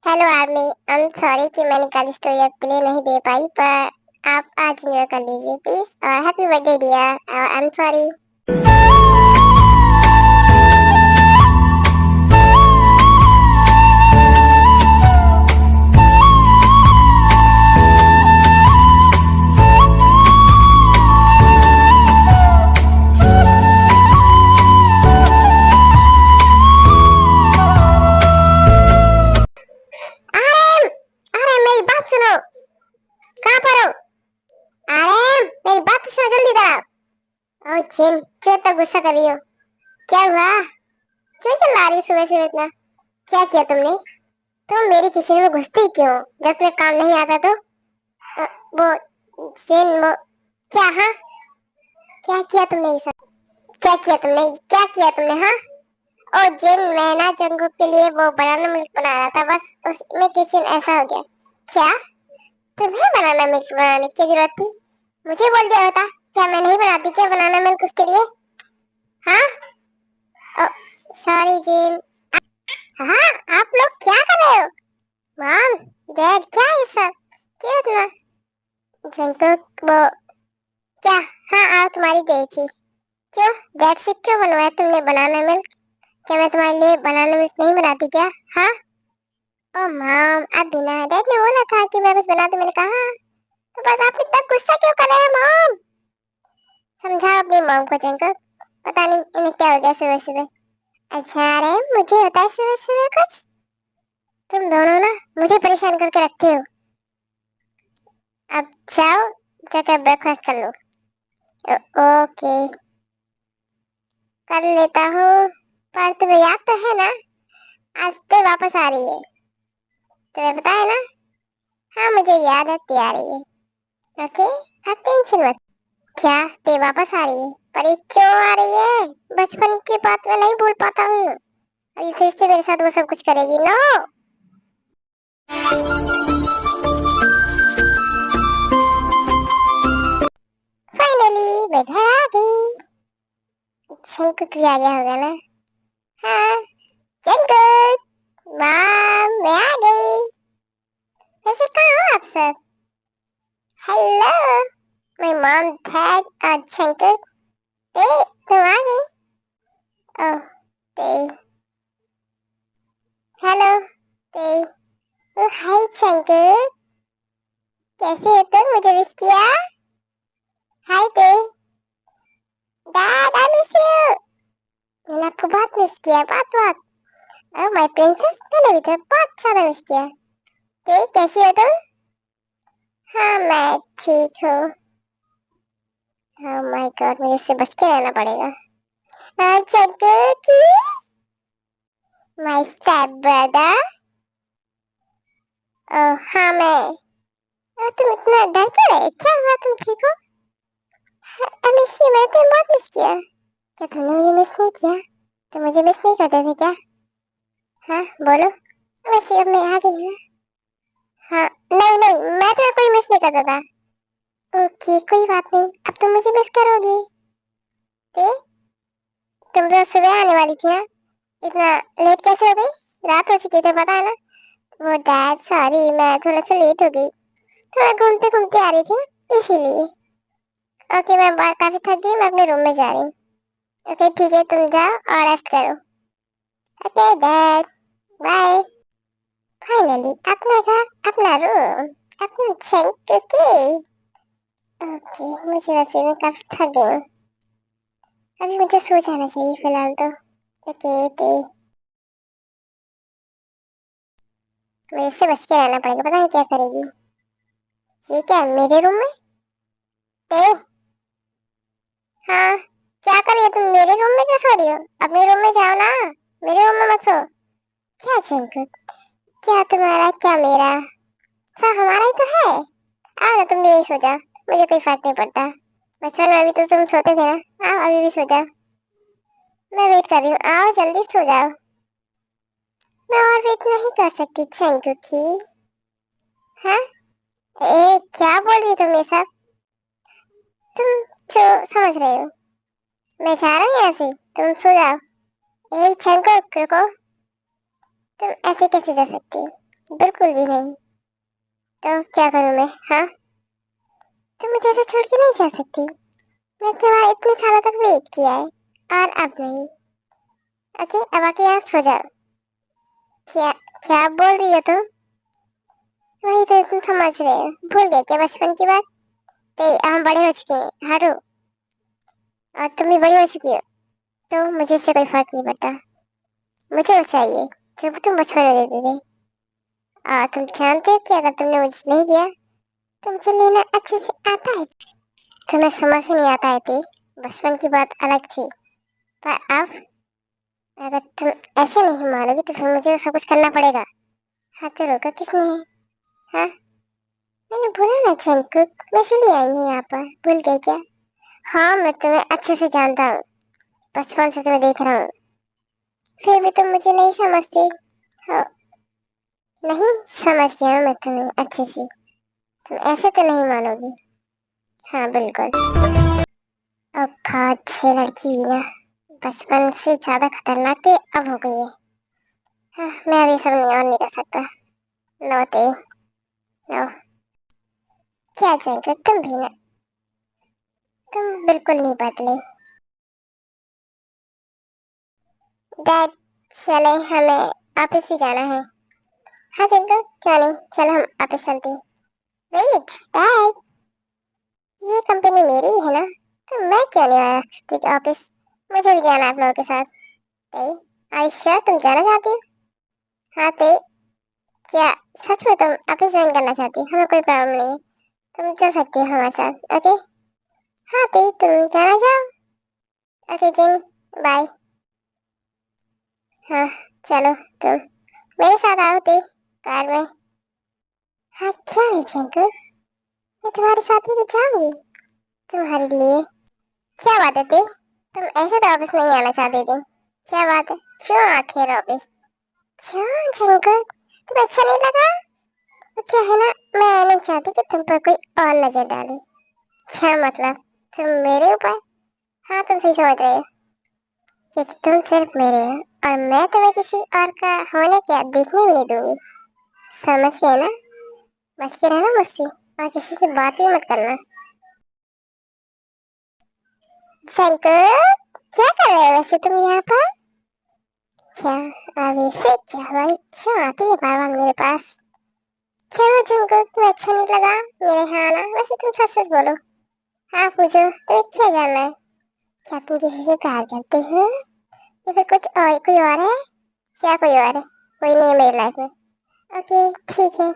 Hello army. I am sorry कि मैंने कल स्टोरी आपके लिए नहीं दे पाई, पर आप आज एंजॉय कर लीजिए please. Happy birthday dear. I am sorry. RM, RM मेरी बात सुनो। कहाँ पर हो? आरएम मेरी बात तो सुनो, जल्दी इधर आओ। ओ जिन, क्यों इतना गुस्सा कर रही हो? क्या हुआ? क्यों चिल्ला रही हो सुबह सुबह इतना? क्या किया तुमने? तुम मेरी किचन में घुसती ही क्यों जब तुम्हें काम नहीं आता तो? वो जिन, वो क्या? हाँ, क्या किया तुमने ये सब? क्या किया तुमने? क्या किया तुमने? हाँ। और जिन, मैं ना जंगल के लिए वो बनाना मिल्क बना रहा था, बस उसमें किचन ऐसा हो गया। क्या तुम्हें बनाना मिल्क बनाने की जरूरत थी? मुझे बोल दिया होता। क्या मैं नहीं बनाती क्या बनाना मिल्क उसके लिए? हाँ। सॉरी जिन। हाँ, आप लोग क्या कर रहे हो? मॉम, डैड, क्या ये सब? क्यों इतना? जंगल वो क्या? हाँ, आओ, तुम्हारी देर थी। क्यों? डैड से क्यों बनवाया तुमने बनाना मिल्क? क्या मैं तुम्हारे लिए बनाना मिल्क नहीं बनाती क्या? हाँ। ओ मॉम, अब बिना डैड ने बोला था कि मैं कुछ बना दूं, मैंने कहा हाँ। तो बस आप इतना गुस्सा क्यों कर रहे हैं मॉम? समझाओ अपनी मॉम को जंकल। पता नहीं इन्हें क्या हो गया सुबह सुबह। अच्छा, अरे मुझे होता है सुबह सुबह कुछ? तुम दोनों ना मुझे परेशान करके रखते हो। अब जाओ, जाकर ब्रेकफास्ट कर लो। ओके, कर लेता हूँ। पर तुम्हें याद तो है ना, आज तो वापस आ रही है। तुम्हें पता है ना? हाँ, मुझे याद है, आ रही है। ओके, आप टेंशन मत। क्या ते वापस आ रही है? पर ये क्यों आ रही है? बचपन की बात मैं नहीं भूल पाता हूँ। अभी फिर से मेरे साथ वो सब कुछ करेगी? नो। फाइनली मैं घर आ गई। शंकुक भी आ गया होगा ना? हाँ। शंकुक, माम, मैं आ गई। वैसे कहाँ हो आप सब? हेलो, माय मॉम, डैड और शंकुक। ते तुम आ गई? ओह, ते हेलो, ते ओह हाय शंकुक, कैसे हो तुम? मुझे विश किया? हाय ते, डैड आई मिस यू। मैंने आपको बहुत मिस किया, बहुत बहुत। ओह माय प्रिंसेस, मैंने भी तो बहुत ज्यादा मिस किया। ते कैसी हो तुम? हाँ, मैं ठीक हूँ। ओह माय गॉड, मुझे इससे बच के रहना पड़ेगा। Shankuka, my step brother. ओह हाँ, तुम इतना डर क्यों रहे? क्या हुआ, तुम ठीक हो? आई मिस यू, मैंने तुम्हें बहुत मिस किया। क्या तुमने मुझे मिस नहीं किया? तुम मुझे मिस नहीं करते थे क्या? हाँ बोलो। वैसे अब मैं आ गई हूँ। हाँ, नहीं नहीं, मैं तो कोई मिस नहीं करता था। ओके, कोई बात नहीं, अब तुम मुझे मिस करोगी। ते तुम तो सुबह आने वाली थी ना, इतना लेट कैसे हो गई? रात हो चुकी थी, पता है ना? वो डैड, सॉरी, मैं थोड़ा सा लेट हो गई। थोड़ा घूमते घूमते आ रही थी ना, इसीलिए। ओके, मैं काफी थक गई, मैं अपने रूम में जा रही हूँ। ओके ठीक है, तुम जाओ और रेस्ट करो। Okay dad, bye. फाइनली अपना घर, अपना रूम, अपना छंक के। ओके, मुझे वैसे मैं काफी थक गई हूँ। अभी मुझे सो जाना चाहिए फिलहाल तो। ओके ते मेरे से बच के रहना पड़ेगा, पता नहीं क्या करेगी। ये क्या मेरे रूम में? ते हाँ, क्या कर रही हो तुम? मेरे रूम में क्यों सो रही हो? अपने रूम में जाओ ना, मेरे रूम में मत सो। क्या छंक, क्या तुम्हारा क्या मेरा, सब हमारा ही तो है। आओ ना, तुम भी यही सो जाओ, मुझे कोई फर्क नहीं पड़ता। बचपन में भी तो तुम सोते थे ना। आओ अभी भी सो जाओ, मैं वेट कर रही हूँ, आओ जल्दी सो जाओ। मैं और वेट नहीं कर सकती चंकू की। हाँ, ए क्या बोल रही हो तुम ये सब? तुम जो समझ रहे हो, मैं जा रहा हूँ यहाँ से, तुम सो जाओ। ए चंकू रुको, तुम ऐसे कैसे जा सकती हो? बिल्कुल भी नहीं। तो क्या करूं मैं? हाँ, तुम मुझे ऐसे छोड़ के नहीं जा सकती। मैं तुम्हारा इतने सालों तक वेट किया है और अब नहीं। ओके, अब आके यहाँ सो जाओ। क्या क्या बोल रही हो तुम? वही तो तुम समझ रहे हो। भूल गए क्या बचपन की बात? ते हम बड़े हो चुके हैं हारू, और तुम भी बड़ी हो चुकी हो। तो मुझे इससे कोई फर्क नहीं पड़ता। मुझे वो चाहिए जो तुम बचपन में देते थे। और तुम जानते हो कि अगर तुमने मुझे नहीं दिया तो मुझे लेना अच्छे से आता है। तुम्हें समझ ही नहीं आता है थी। बचपन की बात अलग थी, पर अब अगर तुम ऐसे नहीं मानोगी तो फिर मुझे सब कुछ करना पड़ेगा। हाँ, तो रोका किसने है? हाँ, मैंने बोला ना जंकुक, मैं इसीलिए आई हूँ यहाँ पर। भूल गए क्या? हाँ, मैं तुम्हें अच्छे से जानता हूँ। बचपन से तुम्हें देख रहा हूँ। फिर भी तुम मुझे नहीं समझती हो। नहीं समझ गया मैं तुम्हें अच्छे से। तुम ऐसे तो नहीं मानोगी। हाँ बिल्कुल। अब अच्छी लड़की भी ना बचपन से ज्यादा खतरनाक थी, अब हो गई है। हाँ, मैं अभी सब नहीं और नहीं कर सकता। नो ते, नो। क्या जाएगा तुम भी ना, तुम बिल्कुल नहीं बदले। डैड, चले, हमें ऑफिस भी जाना है। हाँ जंगल, क्यों नहीं, चलो हम ऑफिस चलते हैं। वेट डैड, ये कंपनी मेरी भी है ना, तो मैं क्यों नहीं आ सकती ऑफिस? मुझे भी जाना है आप लोगों के साथ। ते, आई श्योर तुम जाना चाहती हो? हाँ ते, क्या सच में तुम ऑफिस ज्वाइन करना चाहती हो? हमें कोई प्रॉब्लम नहीं है, तुम चल सकती हो हमारे साथ। ओके? हाँ ते, तुम जाना चाहो? ओके जिन, बाय। हाँ, चलो तुम मेरे साथ आओ ते, कार में। हाँ क्या है जंकल, मैं तुम्हारे साथ ही तो जाऊंगी तुम्हारे लिए। क्या बात है ते, तुम ऐसे तो ऑफिस नहीं आना चाहते थे। क्या बात है, क्यों आखिर ऑफिस? क्यों जंकल, तुम्हें अच्छा नहीं लगा? वो क्या है ना, मैं नहीं चाहती कि तुम पर कोई और नजर डाले। क्या मतलब, तुम मेरे ऊपर? हाँ तुम सही समझ रहे हो, क्योंकि तुम सिर्फ मेरे हो और मैं तुम्हें किसी और का होने क्या देखने भी नहीं दूंगी। समझ गए ना? बच के रहना मुझसे और किसी से बात ही मत करना। शंकर, क्या कर रहे हो वैसे तुम यहाँ पर? क्या अभी से क्या हुआ? क्यों आती है बार बार मेरे पास? क्या हुआ शंकर, तुम्हें अच्छा नहीं लगा मेरे यहाँ आना? वैसे तुम सच सच बोलो। हाँ पूछो, तुम्हें क्या जानना है? क्या तुम किसी से प्यार करते हो या फिर कुछ और, कोई और है? क्या कोई और है? कोई नहीं है मेरी लाइफ में। ओके ठीक है,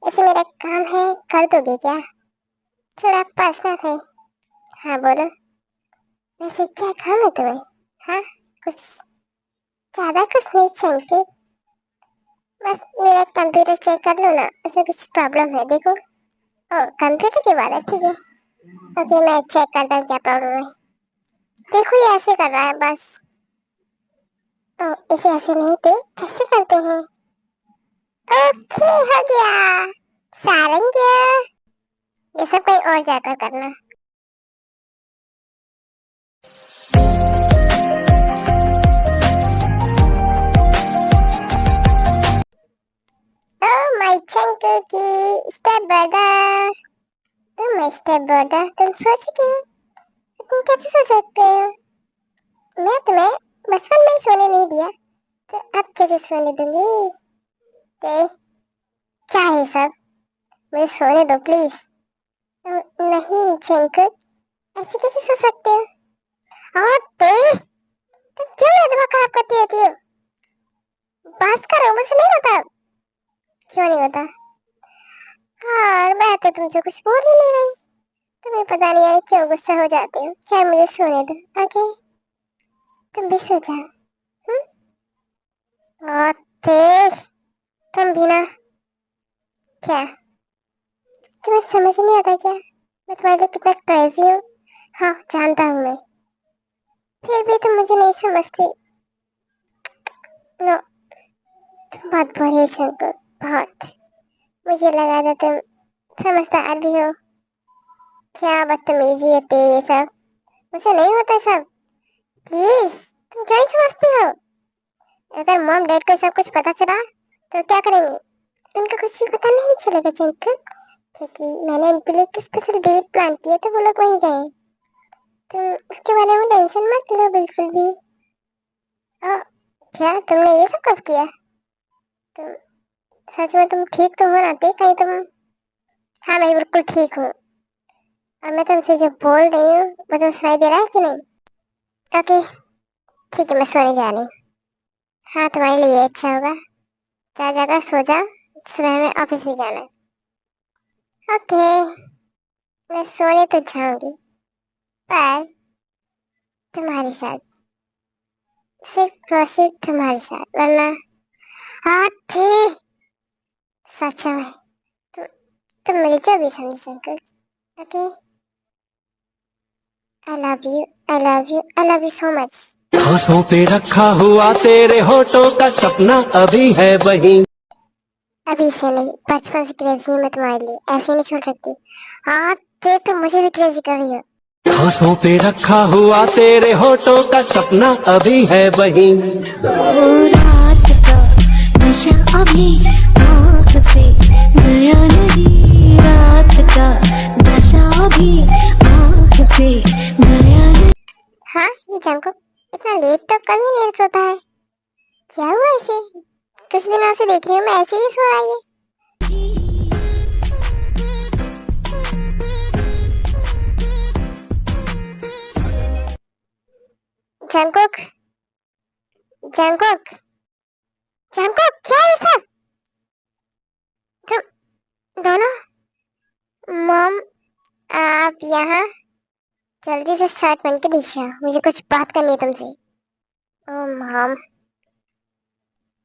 ऐसे मेरा काम है, कर दोगे क्या? थोड़ा पर्सनल है। हाँ बोलो, वैसे क्या काम है तुम्हें? हाँ, कुछ ज्यादा कुछ नहीं चाहिए, बस मेरा कंप्यूटर चेक कर लो ना, उसमें कुछ प्रॉब्लम है देखो। ओ कंप्यूटर की बात है, ठीक है। ओके मैं चेक करता हूँ क्या प्रॉब्लम है। देखो ये ऐसे कर रहा है बस। ओ इसे ऐसे नहीं थे, ऐसे करते हैं। ओके हो गया, सारंग। ये सब कोई और जाकर करना। ओ माय चंक की स्टेप ब्रदर, तुम माय स्टेप ब्रदर, तुम सो चुके हो? तुम कैसे सो सकते हो? मैं तुम्हें बचपन में ही सोने नहीं दिया, तो अब कैसे सोने दूंगी? ते, क्या है सब? मुझे सोने दो प्लीज। नहीं चिंकू, ऐसे कैसे सो सकते हो? और ते, तुम क्यों मेरा दिमाग खराब करती रहती हो? बस करो, मुझे नहीं होता। क्यों नहीं होता? हाँ मैं तो तुमसे कुछ बोल ही नहीं रही। तुम्हें पता नहीं है क्यों गुस्सा हो जाते हो। क्या मुझे सोने दो। ओके, तुम भी सो जाओ। हम्म? और ते, तुम भी ना। क्या तुम्हें समझ नहीं आता क्या, मैं तुम्हारे लिए कितना क्रेजी हूँ? हाँ जानता हूँ मैं, फिर भी तुम मुझे नहीं समझती। नो, तुम बहुत बुरी हो शंकर, बहुत। मुझे लगा था तुम समझदार भी हो। क्या बदतमीजी है ते ये सब, मुझे नहीं होता सब। प्लीज, तुम क्यों नहीं समझती हो? अगर मॉम डैड को सब कुछ पता चला तो क्या करेंगे? उनका कुछ भी पता नहीं चलेगा जंकुक, क्योंकि मैंने उनके लिए एक स्पेशल डेट प्लान किया तो वो लोग वहीं गए। तुम उसके बारे में टेंशन मत लो बिल्कुल भी। ओह, क्या तुमने ये सब कब किया? तुम सच में तुम ठीक तो हो ना? देख कहीं तुम। हाँ मैं बिल्कुल ठीक हूँ, और मैं तुमसे जो बोल रही हूँ वो तुम्हें सुनाई दे रहा है कि नहीं? ओके ठीक है, मैं सोने जा रही हूँ। हाँ तुम्हारे लिए ये अच्छा होगा, जा जाकर सो जाओ, सुबह में ऑफिस भी जाना है। ओके, मैं सोने तो जाऊंगी, पर तुम्हारे साथ, सिर्फ और सिर्फ तुम्हारे साथ, वरना हाँ जी, सच में तुम मुझे जो भी समझ सको। Okay, I love you, I love you, I love you so much. सांसों पे रखा हुआ तेरे होठों का सपना अभी है वही। अभी से नहीं, बचपन से क्रेजी हूँ मैं तुम्हारे लिए, ऐसे नहीं छोड़ सकती। हाँ ते तो मुझे भी क्रेजी कर रही हो। सांसों पे रखा हुआ तेरे होठों का सपना अभी है वही। वो रात का नशा अभी आँख से गया नहीं, रात का नशा अभी आँख से गया नहीं। हाँ ये जंकुक इतना लेट तो कभी नहीं सोता है, क्या हुआ इसे? कुछ दिनों से देख रही हूँ मैं ऐसे ही सो रहा है। जंकुक, जंकुक, जंकुक, क्या है सब? तुम दोनों, मॉम आप यहाँ जल्दी से शर्ट पहन के नीचे आओ, मुझे कुछ बात करनी है तुमसे। ओ मॉम,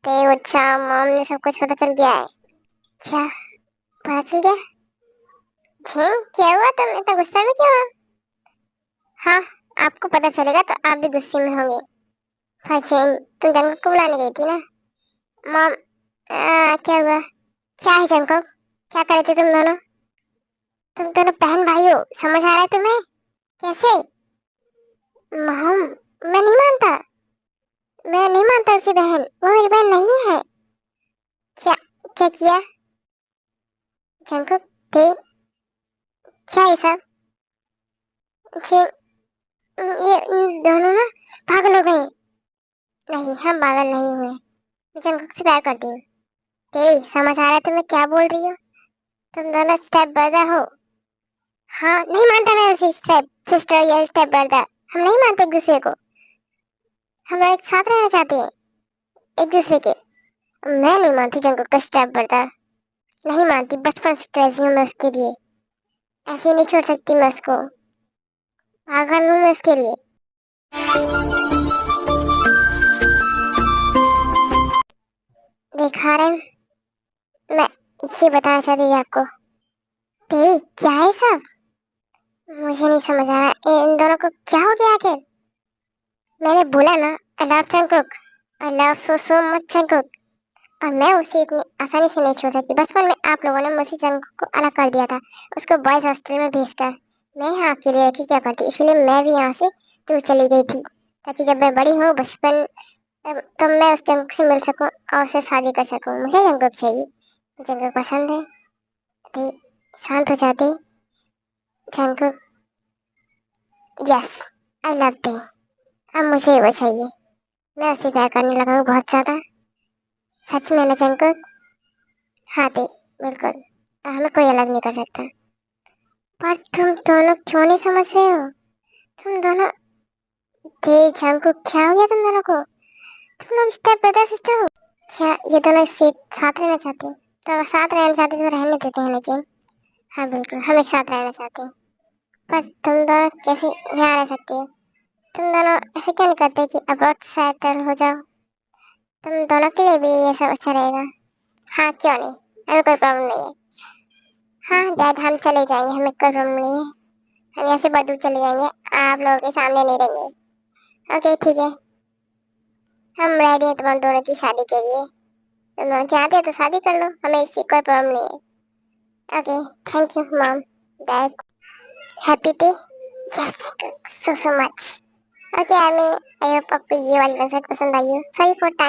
ते उठ जाओ, मॉम ने सब कुछ पता चल गया है। क्या पता चल गया? झिंग क्या हुआ, तुम इतना गुस्सा में क्यों हो? हाँ, आपको पता चलेगा तो आप भी गुस्से में होंगे। पर झिंग तुम जंकुक को बुलाने गई थी ना? मॉम क्या हुआ? क्या है जंकुक, क्या कर रहे थे तुम दोनों बहन भाई हो, समझ आ रहा है तुम्हें? कैसे? मॉम मैं नहीं मानता, मैं नहीं मानता उसे बहन, वो मेरी बहन नहीं है। क्या क्या किया जंकुक? थे क्या ये सब? ये दोनों ना पागल हो गए। नहीं हम पागल नहीं हुए, मैं जंकुक से प्यार करती हूँ। ते समझ आ रहा है तुम्हें क्या बोल रही हो? तुम दोनों स्टेप ब्रदर हो। हाँ नहीं मानता मैं उसे स्टेप सिस्टर या स्टेप ब्रदर, हम नहीं मानते एक दूसरे को, हम लोग एक साथ रहना चाहते हैं एक दूसरे के। मैं नहीं मानती जंकुक का स्टेप ब्रदर, नहीं मानती, बचपन से क्रेजी हूँ मैं उसके लिए, ऐसे नहीं छोड़ सकती मैं उसको, पागल हूँ मैं उसके लिए। देखा रहे, मैं ये बताना चाहती थी आपको। ते क्या है सब? मुझे नहीं समझ आ रहा इन दोनों को क्या हो गया आखिर। मैंने बोला ना, I love Jungkook, I love so so much Jungkook, और मैं उसे इतनी आसानी से नहीं छोड़ सकती। बचपन में आप लोगों ने मुझसे जंकुक को अलग कर दिया था, उसको बॉयज हॉस्टल में भेजकर। मैं यहाँ अकेले रह के क्या करती, इसीलिए मैं भी यहाँ से दूर चली गई थी, ताकि जब मैं बड़ी हूँ बचपन, तब मैं उस जंकुक से मिल सकूँ और उससे शादी कर सकूँ। मुझे जंकुक चाहिए, जंकुक पसंद है। ते शांत हो जाते जंकुक। यस आई लव ते, अब मुझे वो चाहिए, मैं उससे प्यार करने लगा हूँ बहुत ज्यादा। सच में ना जंकुक? हाँ ते बिल्कुल, हमें कोई अलग नहीं कर सकता। पर तुम दोनों क्यों नहीं समझ रहे हो? तुम दोनों, ते जंकुक क्या हो गया तुम दोनों को? तुम लोग स्टेप ब्रदर सिस्टर हो क्या? ये दोनों साथ रहना चाहते हैं? तो अगर साथ रहना चाहते हैं तो रहने देते हैं ना जी। हाँ बिल्कुल, हम एक साथ रहना चाहते हैं, पर तुम दोनों कैसे यहाँ रह सकते हो? तुम दोनों ऐसे क्यों नहीं करते कि अब्रॉड सेटल हो जाओ? तुम दोनों के लिए भी ये सब अच्छा रहेगा। हाँ क्यों नहीं, हमें कोई प्रॉब्लम नहीं है। हाँ डैड हम चले जाएंगे, हमें कोई प्रॉब्लम नहीं है, हम यहाँ से बहुत दूर चले जाएंगे, आप लोगों के सामने नहीं रहेंगे। ओके ठीक है, हम रेडी हैं तुम दोनों की शादी के लिए, तुम लोग चाहते हो तो शादी कर लो, हमें इससे कोई प्रॉब्लम नहीं है। Okay thank you mom dad, happy day. Yes so so much. Okay I hope आपको ये वाली कंसर्ट पसंद आई हो। Sorry for time